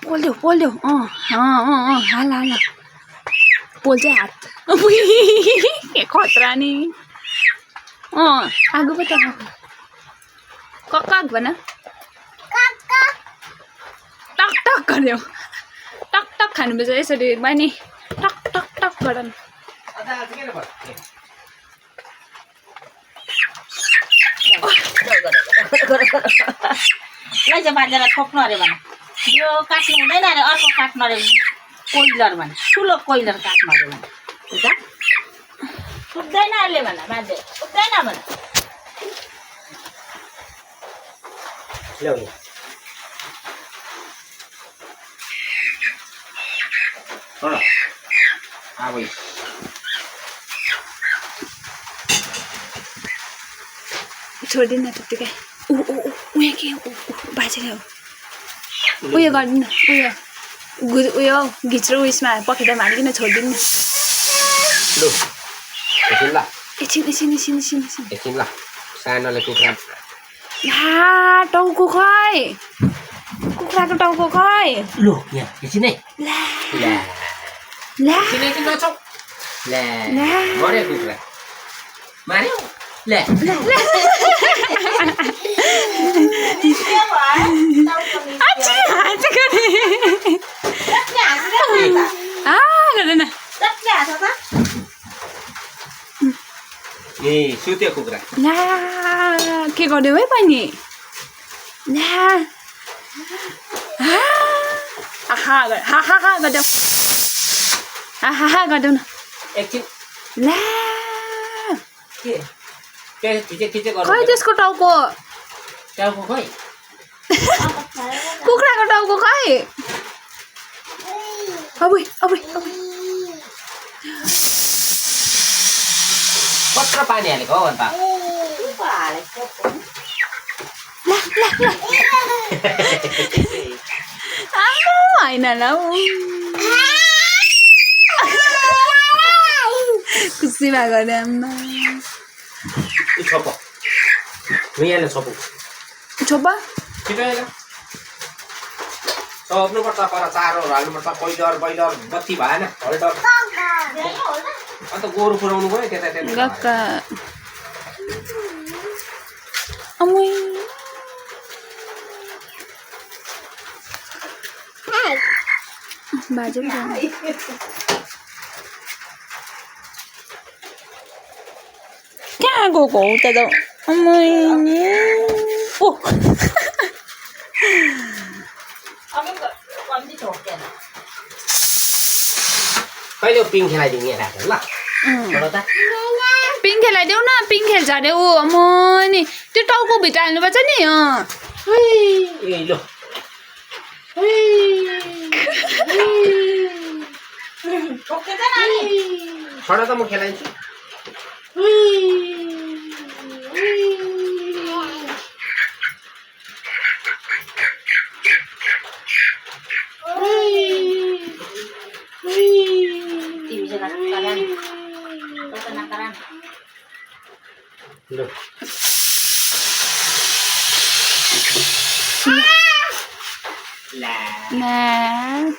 पोल्यो हाल पोल्छ हात के खतरा नि आगो पो त कक्काक भन टक टक गर्यो टक टक खानुपर्छ यसरी बहिनी टक टक टक गर न लैजा बाजेर ठोक्नु अरे भने यो काट्नु हुँदैन अरे अर्को काट्नु अरे कोइलर भने ठुलो कोइलर काट्नु अरे भने बुझ्दा पुग्दैन अहिले भन बाजे पुग्दैन भन ल्याउने छोडिदिनु न त्यत्तिकै उयो के बाजेको उयो गरिदिनु उयो घिच्रो उयसमा पखेटा हालिकन छोडिदिनु ल एकछिन ल सानोले कुखुरा टाउको खै कुखुराको टाउको खै लो यहाँ एकछिन है ला मर्यो कुखुरा मार्यो ले ए सुत्यो कुखुरा ला के गर्यो है बहिनी ला आहा गर्देऊ आहा गर्देऊ न एकछिन ला के खिचे गर्नु खै त्यसको टाउको टाउको खै कुखुराको टाउको खै अब कत्रो पानी हालेको हो अन्त होइन ल खुसी भएको आम्मा छोपो यहाँले छोपो छोपा छिटो छोप्नुपर्छ पर चारोहरू हाल्नुपर्छ कोइलर बैलर बत्ती भएन हल्डर अन्त गोरु पुऱ्याउनु गयो त्यता गक्का अमुई बाजे कहाँ गएको हो त अमुई ओ कहिले पिङ खेलाइदिउँ यहाँ राखेर ल पिङ खेलाइदेऊ न पिङ खेल्छ अरे ऊ म नि त्यो टाउको भित्र हाल्नुपर्छ नि ए ल छोडा त म खेलाइन्छु Nah.